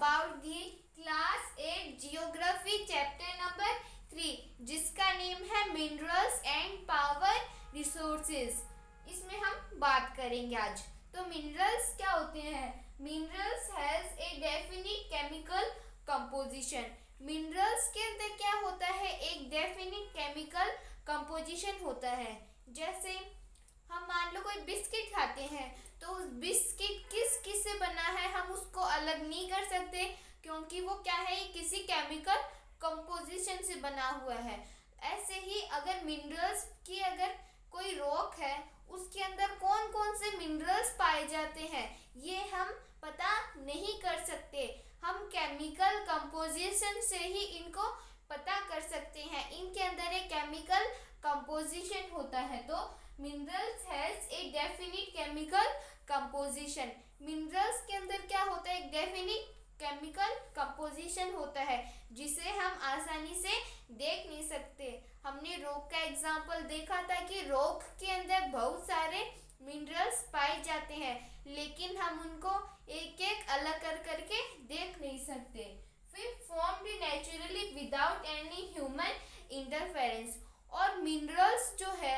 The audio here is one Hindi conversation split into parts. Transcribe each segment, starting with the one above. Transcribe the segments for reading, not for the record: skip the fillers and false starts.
about the class 8 geography chapter number 3 जिसका नेम है मिनरल्स एंड पावर रिसोर्सेज। इसमें हम बात करेंगे आज। तो मिनरल्स क्या होते हैं? Minerals has a definite chemical composition. Minerals के अंदर क्या होता है? एक डेफिनिट केमिकल कंपोजिशन होता है। जैसे हम मान लो कोई बिस्किट खाते हैं तो उस बिस्किट किस से बना है हम उसको अलग नहीं कर सकते, क्योंकि वो क्या है, किसी केमिकल कंपोजिशन से बना हुआ है। ऐसे ही अगर मिनरल्स की अगर कोई रॉक है उसके अंदर कौन कौन से मिनरल्स पाए जाते हैं ये हम पता नहीं कर सकते। हम केमिकल कंपोजिशन से ही इनको पता कर सकते हैं। इनके अंदर एक केमिकल कंपोजिशन होता है। तो minerals has a definite chemical composition. Minerals के अंदर क्या होता है? एक डेफिनिट केमिकल कंपोजिशन होता है जिसे हम आसानी से देख नहीं सकते। हमने रॉक का एग्जांपल देखा था कि रॉक के अंदर बहुत सारे मिनरल्स पाए जाते हैं, लेकिन हम उनको एक एक अलग कर करके देख नहीं सकते। फिर formed naturally without any human interference. और मिनरल्स जो है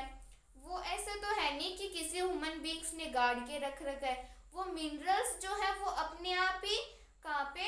वो ऐसे तो है नहीं कि किसी ह्यूमन बीइंग्स ने गाड़ के रख रखा है। वो मिनरल्स जो है वो अपने आप ही कहाँ पे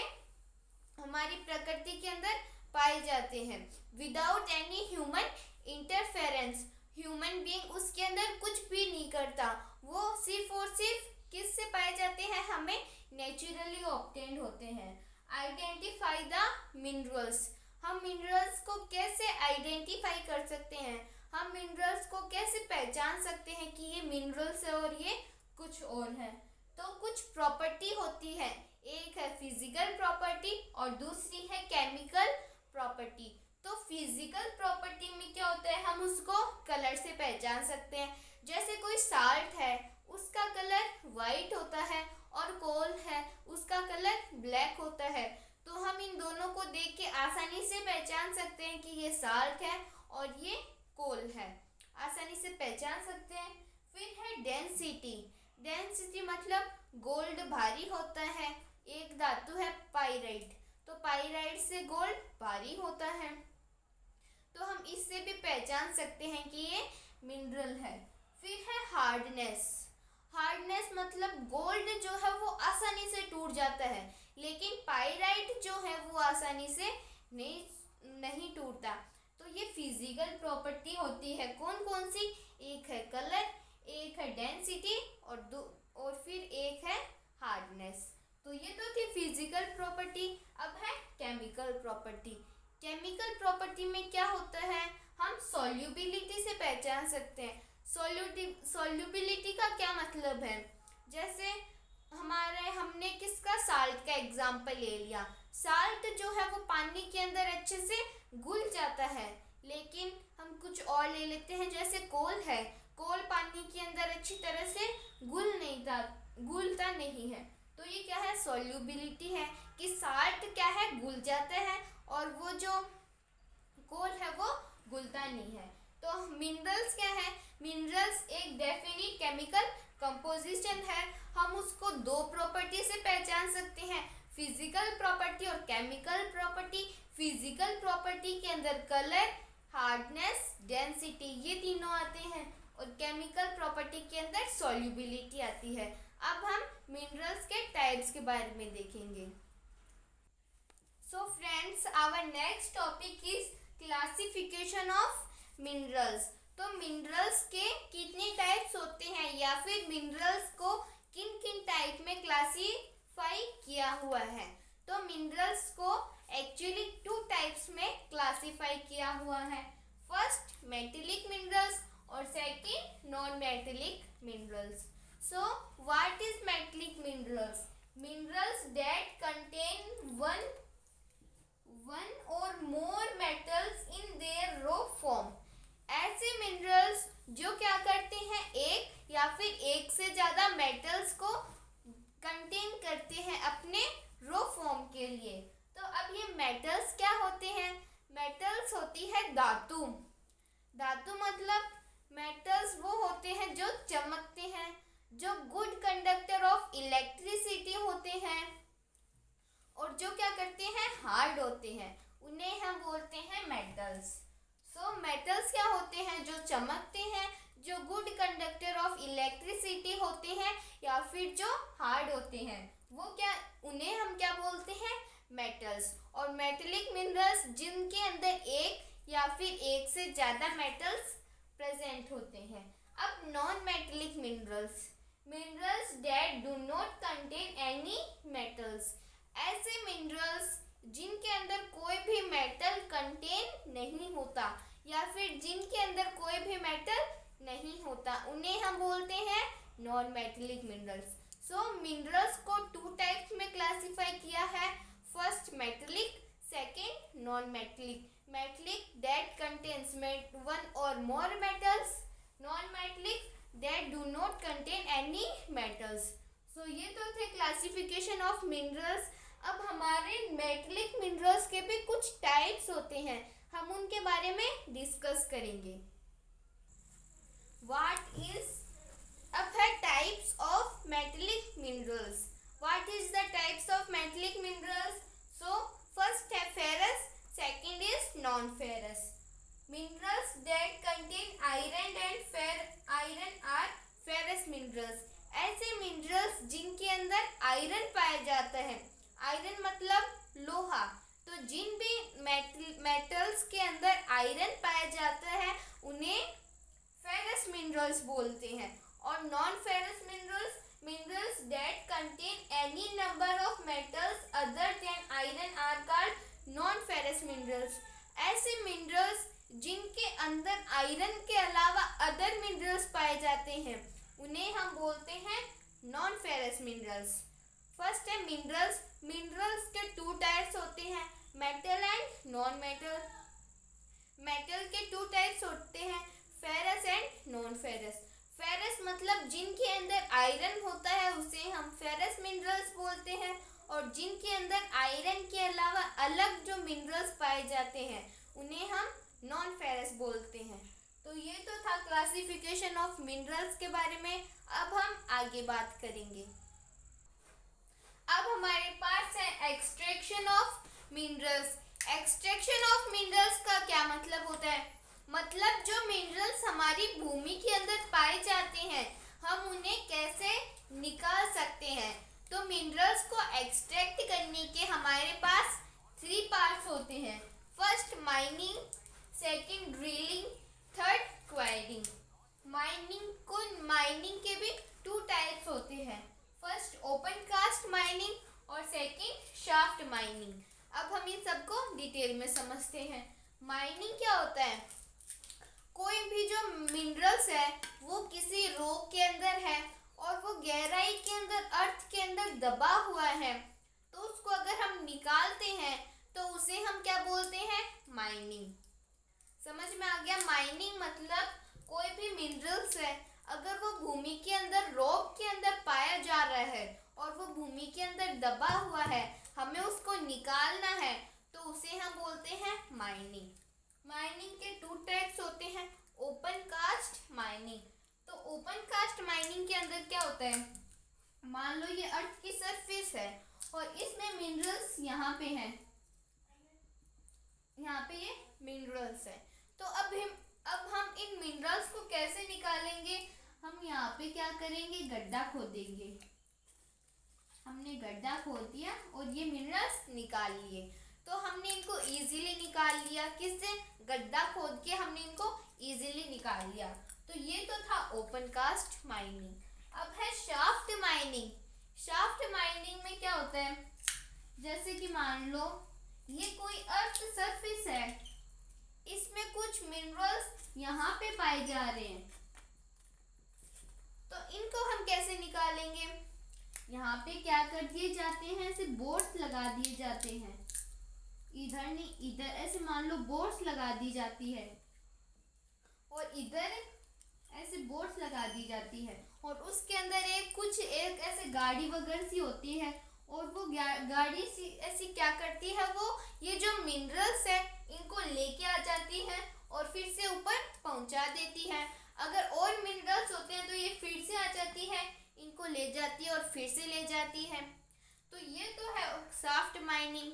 हमारी प्रकृति के अंदर पाए जाते हैं without any human interference. Human being उसके अंदर कुछ भी नहीं करता। वो सिर्फ और सिर्फ किस से पाए जाते हैं? हमें नेचुरली ऑब्टेन्ड होते हैं। Identify the minerals. हम मिनरल्स को कैसे आइडेंटिफाई कर सकते हैं? हम मिनरल्स को कैसे पहचान सकते हैं कि ये मिनरल्स है और ये कुछ और है? तो कुछ प्रॉपर्टी होती है। एक है फिजिकल प्रॉपर्टी और दूसरी है केमिकल प्रॉपर्टी। तो फिजिकल प्रॉपर्टी में क्या होता है? हम उसको कलर से पहचान सकते हैं। जैसे कोई साल्ट है उसका कलर वाइट होता है और कोल है उसका कलर ब्लैक होता है। तो हम इन दोनों को देख के आसानी से पहचान सकते हैं कि ये साल्ट है और ये कोल है, आसानी से पहचान सकते हैं। फिर है डेंसिटी। डेंसिटी मतलब गोल्ड भारी होता है। एक धातु है पाइराइट, तो पाइराइट से गोल्ड भारी होता है। तो हम इससे भी पहचान सकते हैं कि ये मिनरल है। फिर है हार्डनेस। हार्डनेस मतलब गोल्ड जो है वो आसानी से टूट जाता है, लेकिन पाइराइट जो है वो आसानी से नहीं टूटता। तो ये फिजिकल प्रॉपर्टी होती है। कौन कौन सी? एक है कलर, एक है डेंसिटी और फिर एक है हार्डनेस। तो ये तो थी फिजिकल प्रॉपर्टी। अब है केमिकल प्रॉपर्टी। केमिकल प्रॉपर्टी में क्या होता है? हम सॉल्युबिलिटी से पहचान सकते हैं। सॉल्युबिलिटी का क्या मतलब है? जैसे हमने किसका साल्ट का एग्जाम्पल ले लिया। साल्ट जो है वो पानी के अंदर अच्छे से घुल जाता है, लेकिन हम कुछ और ले लेते हैं जैसे कोल है। कोल पानी के अंदर अच्छी तरह से घुलता नहीं है। तो ये क्या है? सॉल्युबिलिटी है कि साल्ट क्या है, घुल जाता है और वो जो कोल है वो घुलता नहीं है। तो मिनरल्स क्या है? मिनरल्स एक डेफिनिट केमिकल कंपोजिशन है। हम उसको दो प्रॉपर्टी से पहचान सकते हैं, फिजिकल प्रॉपर्टी और केमिकल प्रॉपर्टी। फिजिकल प्रॉपर्टी के अंदर कलर, हार्डनेस, डेंसिटी ये तीनों आते हैं और केमिकल प्रॉपर्टी के अंदर सॉल्युबिलिटी आती है। अब हम मिनरल्स के टाइप्स के बारे में देखेंगे। So friends, our next topic is classification of minerals. तो मिनरल्स के कितने टाइप्स होते हैं या फिर मिनरल्स को किन किन टाइप में क्लासिफाई किया हुआ है? तो मिनरल्स को एक्चुअली 2 टाइप्स में क्लासिफाई किया हुआ है। फर्स्ट मेटेलिक मिनरल्स और second non metallic minerals. So what is metallic minerals? Minerals that contain one or more metals in their raw form. ऐसे मिनरल्स जो क्या करते हैं, एक या फिर एक से ज़्यादा मेटल्स को कंटेन करते हैं अपने रॉ फॉर्म के लिए। तो अब ये मेटल्स क्या होते हैं? मेटल्स होती है धातु। धातु मतलब मेटल्स वो होते हैं जो चमकते हैं, जो गुड कंडक्टर ऑफ इलेक्ट्रिसिटी होते हैं और जो क्या करते हैं, हार्ड होते हैं, उन्हें हम बोलते हैं मेटल्स। सो मेटल्स क्या होते हैं, जो चमकते हैं, जो गुड कंडक्टर ऑफ इलेक्ट्रिसिटी होते हैं, या फिर जो हार्ड होते हैं, वो क्या, उन्हें हम क्या बोलते हैं, मेटल्स। और मेटेलिक मिनरल्स जिनके अंदर एक या फिर एक से ज़्यादा मेटल्स प्रेजेंट होते हैं। अब non metallic minerals, minerals that do not contain any metals, ऐसे मिनरल्स जिनके अंदर कोई भी मेटल कंटेन नहीं होता या फिर जिनके अंदर कोई भी मेटल नहीं होता, उन्हें हम बोलते हैं non metallic minerals. So minerals को टू टाइप्स में क्लासिफाई किया है, first metallic, second non metallic. Metallic that contains one or more metals, non metallic that do not contain any metals. So ये तो थे क्लासिफिकेशन ऑफ मिनरल्स। अब हमारे मेटेलिक मिनरल्स के भी कुछ टाइप्स होते हैं, हम उनके बारे में डिस्कस करेंगे। व्हाट इज, अब है types of metallic minerals. What is the types of metallic minerals? So first है ferrous, second is non ferrous. Minerals that contain iron and iron are ferrous minerals, ऐसे मिनरल्स जिनके अंदर आयरन पाया जाता है, आयरन मतलब लोहा, तो जिन भी मेटल्स के अंदर आयरन पाया जाता है उन्हें फेरस मिनरल्स बोलते हैं। और non ferrous minerals, minerals that contain any number of metals other than iron are called non ferrous minerals, ऐसे मिनरल्स जिनके अंदर आयरन के अलावा अदर मिनरल्स पाए जाते हैं उन्हें हम बोलते हैं नॉन फेरस मिनरल्स। फर्स्ट है मिनरल्स, मिनरल्स के टू टाइप्स होते हैं, metal and non metal. Metal के टू टाइप्स होते हैं, ferrous and non ferrous. Ferrous मतलब जिनके अंदर आयरन होता है उसे हम फेरस मिनरल्स बोलते हैं, और जिनके अंदर आयरन के अलावा अलग जो मिनरल्स पाए जाते हैं उन्हें हम नॉन फेरस बोलते हैं। तो ये तो था क्लासिफिकेशन ऑफ मिनरल्स के बारे में। अब हम आगे बात करेंगे। अब हमारे पास है extraction of minerals. Extraction of minerals का क्या मतलब होता है? मतलब जो मिनरल्स हमारी भूमि के अंदर पाए जाते हैं हम उन्हें कैसे निकाल सकते हैं। तो मिनरल्स को एक्सट्रैक्ट करने के हमारे पास 3 पार्ट्स होते हैं, first mining, second drilling, third quarrying. Mining के भी 2 टाइप्स होते हैं, फर्स्ट ओपन कास्ट माइनिंग और सेकंड शाफ्ट माइनिंग। अब हम इन सबको डिटेल में समझते हैं। माइनिंग क्या होता है? कोई भी जो मिनरल्स है वो किसी रॉक के अंदर है और वो गहराई के अंदर, अर्थ के अंदर दबा हुआ है, तो उसको अगर हम निकालते हैं तो उसे हम क्या बोलते हैं? माइनिंग। समझ में आ गया? माइनिंग मतलब कोई भी मिनरल्स है अगर वो भूमि के अंदर, रॉक के अंदर पाया जा रहा है और वो भूमि के अंदर दबा हुआ है, हमें उसको निकालना है, तो उसे हम बोलते हैं माइनिंग। माइनिंग के 2 टाइप्स होते हैं, ओपन कास्ट माइनिंग। तो ओपन कास्ट माइनिंग के अंदर क्या होता है? मान लो ये अर्थ की सरफेस है और इसमें मिनरल्स यहाँ पे हैं, यहाँ पे ये मिनरल्स है। तो अब हम इन मिनरल्स को कैसे निकालेंगे? हम यहाँ पे क्या करेंगे? गड्ढा खोदेंगे। हमने गड्ढा खोद दिया और ये मिनरल्स निकाल लिए। तो हमने इनको इजीली निकाल लिया, किससे? गड्ढा खोद के हमने इनको इजीली निकाल लिया। तो ये तो था ओपन कास्ट माइनिंग। अब है शाफ्ट माइनिंग। शाफ्ट माइनिंग में क्या होता है? जैसे कि मान लो ये कोई अर्थ सरफेस है, इसमें कुछ मिनरल्स यहाँ पे पाए जा रहे हैं, तो इनको हम कैसे निकालेंगे? यहाँ पे क्या कर दिए जाते हैं? ऐसे बोर्ड्स लगा दिए जाते हैं, इधर नहीं इधर, ऐसे मान लो बोर्ड्स लगा दी जाती है और इधर ऐसे बोर्ड्स लगा दी जाती है और उसके अंदर एक ऐसे गाड़ी वगैरह सी होती है और वो गाड़ी सी ऐसी क्या करती है, वो ये जो मिनरल्स है इनको लेके आ जाती है और फिर से ऊपर पहुंचा देती है। अगर और मिनरल्स होते हैं तो ये फिर से आ जाती है, इनको ले जाती है और फिर से ले जाती है। तो ये तो है shaft mining.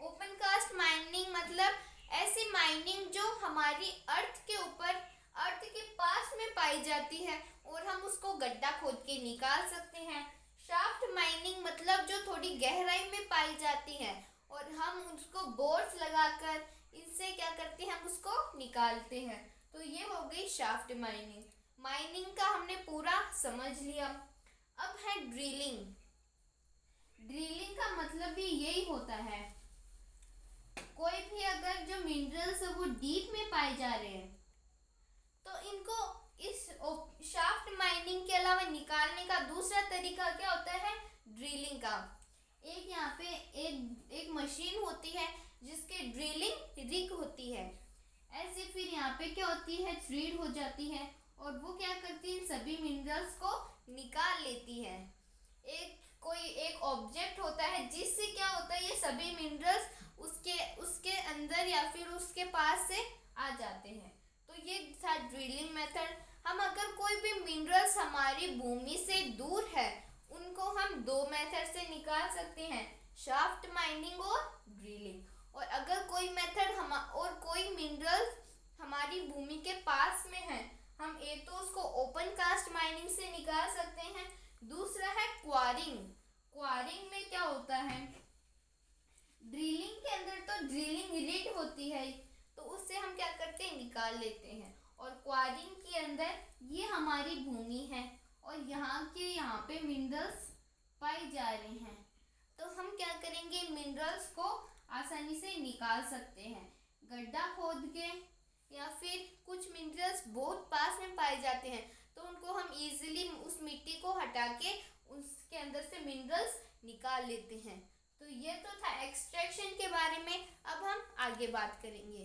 Open cast mining मतलब ऐसी माइनिंग जो हमारी अर्थ के ऊपर, अर्थ के पास में पाई जाती है और हम उसको गड्ढा खोद के निकाल सकते हैं। शाफ्ट माइनिंग मतलब जो थोड़ी गहराई में पाई जाती है और हम उसको बोर्स लगाकर इससे क्या करते हैं, हम उसको निकालते हैं। तो ये हो गई शाफ्ट माइनिंग। माइनिंग का हमने पूरा समझ लिया। अब है ड्रिलिंग। ड्रिलिंग का मतलब भी यही होता है, कोई भी अगर जो मिनरल्स है वो डीप में पाए जा रहे हैं तो इनको इस शाफ्ट माइनिंग के अलावा निकालने का दूसरा तरीका क्या होता है, ड्रिलिंग का। एक यहाँ पे एक मशीन होती है जिसके ड्रिलिंग रिग होती है। ऐसे फिर यहाँ पे क्या होती है, थ्रेड हो जाती है और वो क्या करती है, सभी मिनरल्स को निकाल लेती है। एक ऑब्जेक्ट होता है जिससे क्या होता है, ये सभी मिनरल्स उसके अंदर या फिर उसके पास से आ जाते हैं। तो ये था ड्रिलिंग मेथड। हम अगर कोई भी मिनरल्स हमारी भूमि से दूर है उनको हम दो मेथड से निकाल सकते हैं, शाफ्ट माइनिंग और ड्रिलिंग। और अगर कोई मेथड और कोई मिनरल्स हमारी भूमि के पास में है, हम एक तो उसको ओपन कास्ट माइनिंग से निकाल सकते हैं, दूसरा है क्वारिंग। क्वारिंग में क्या होता है, ड्रिलिंग के अंदर तो ड्रिलिंग रिग होती है तो उससे हम क्या करते हैं, निकाल लेते हैं। और क्वारिंग के अंदर ये हमारी भूमि है और यहाँ पे मिनरल्स पाए जा रहे हैं तो हम क्या करेंगे, मिनरल्स को आसानी से निकाल सकते हैं गड्ढा खोद के, या फिर कुछ मिनरल्स बहुत पास में पाए जाते हैं तो उनको हम इजीली उस मिट्टी को हटा के उसके अंदर से मिनरल्स निकाल लेते हैं। तो ये तो था एक्सट्रैक्शन के बारे में। अब हम आगे बात करेंगे।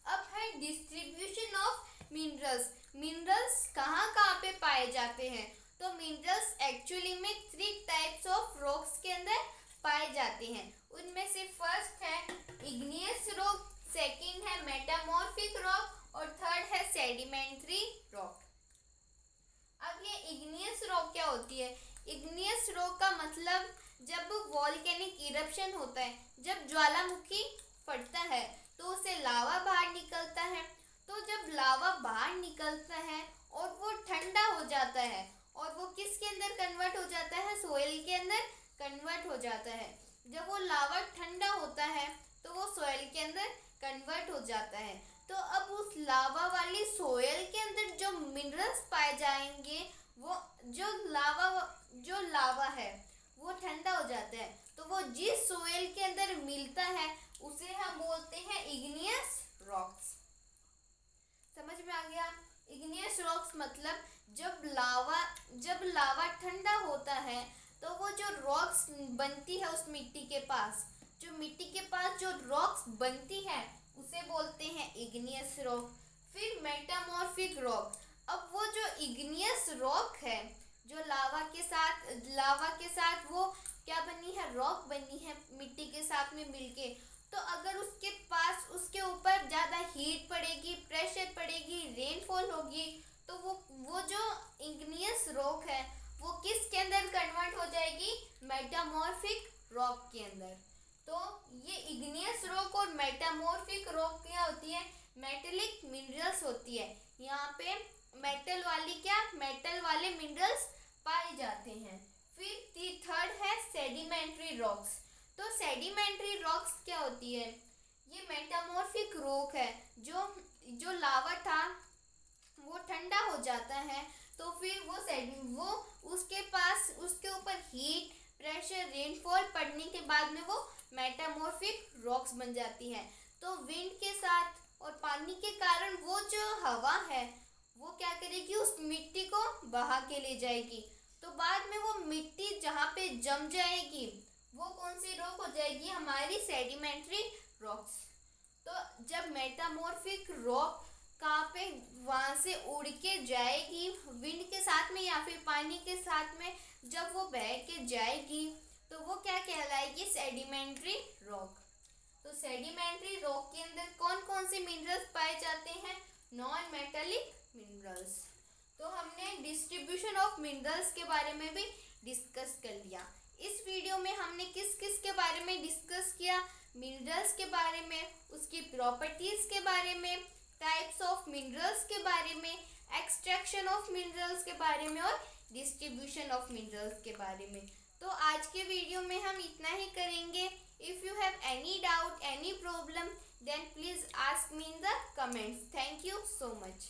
अब है डिस्ट्रीब्यूशन ऑफ मिनरल्स। मिनरल्स कहाँ कहाँ पे पाए जाते हैं, तो मिनरल्स एक्चुअली में 3 टाइप्स ऑफ रॉक्स के अंदर पाए जाते हैं। उनमें से फर्स्ट है इग्नियस रॉक, सेकंड है मेटामॉर्फिक रॉक और थर्ड है सेडिमेंट्री रॉक। अब ये इग्नियस रॉक क्या होती है, इग्नियस रॉक का मतलब जब वॉल्केनिक इरप्शन होता है, जब ज्वालामुखी फटता है तो उससे लावा बाहर निकलता है। तो जब लावा बाहर निकलता है और वो ठंडा हो जाता है और वो किसके अंदर कन्वर्ट हो जाता है, सोइल के अंदर कन्वर्ट हो जाता है। जब वो लावा ठंडा होता है तो वो सोइल के अंदर कन्वर्ट हो जाता है। तो अब उस लावा वाली सोइल के अंदर जो मिनरल्स पाए जाएंगे, वो जो लावा है वो ठंडा हो जाता है तो वो जिस सोइल के अंदर मिलता है उसे हम बोलते हैं इग्नियस रॉक्स। समझ में आ गया। इग्नियस रॉक्स मतलब जब लावा ठंडा होता है तो वो जो रॉक्स बनती है उस मिट्टी के पास, जो रॉक्स बनती है उसे बोलते हैं इग्नियस रॉक। फिर मेटामॉर्फिक रॉक। अब वो जो इग्नियस रॉक है, जो लावा के साथ वो क्या बनी है, रॉक बनी है मिट्टी के साथ में मिलके। तो अगर उसके ऊपर ज़्यादा हीट पड़ेगी, प्रेशर पड़ेगी, रेनफॉल होगी तो वो जो इग्नियस रॉक है वो किसके अंदर कन्वर्ट हो जाएगी, मेटामॉर्फिक रॉक के अंदर। तो ये इग्नियस रॉक और मेटामॉर्फिक रॉक क्या होती है, मेटेलिक मिनरल्स होती है। यहाँ पे मेटल वाले मिनरल्स पाए जाते हैं। फिर थर्ड है सेडिमेंट्री रॉक्स। तो सेडिमेंट्री रॉक्स क्या होती है, ये मेटामॉर्फिक रॉक है। जो लावा था वो ठंडा हो जाता है तो फिर वो उसके ऊपर हीट, प्रेशर, रेनफॉल पड़ने के बाद में वो मेटामॉर्फिक रॉक्स बन जाती है। तो विंड के साथ और पानी के कारण वो जो हवा है वो क्या करेगी, उस मिट्टी को बहा के ले जाएगी। तो बाद में वो मिट्टी जहाँ पे जम जाएगी वो कौन सी रॉक हो जाएगी, हमारी सेडिमेंट्री रॉक्स। तो जब मेटामॉर्फिक रॉक कहाँ पे वहाँ से उड़ के जाएगी विंड के साथ में या फिर पानी के साथ में, जब वो बह के जाएगी तो वो क्या कहलाएगी, सेडिमेंट्री रॉक। तो सेडिमेंट्री रॉक के अंदर कौन कौन से मिनरल्स पाए जाते हैं, नॉन मेटेलिक मिनरल्स। तो हमने डिस्ट्रीब्यूशन ऑफ मिनरल्स के बारे में भी डिस्कस कर लिया। इस वीडियो में हमने किस किस के बारे में डिस्कस किया? मिनरल्स के बारे में, उसकी प्रॉपर्टीज़ के बारे में, टाइप्स ऑफ मिनरल्स के बारे में, एक्सट्रैक्शन ऑफ मिनरल्स के बारे में और डिस्ट्रीब्यूशन ऑफ मिनरल्स के बारे में। तो आज के वीडियो में हम इतना ही करेंगे। If you have any doubt, any problem, then please ask me in the comments. Thank you so much.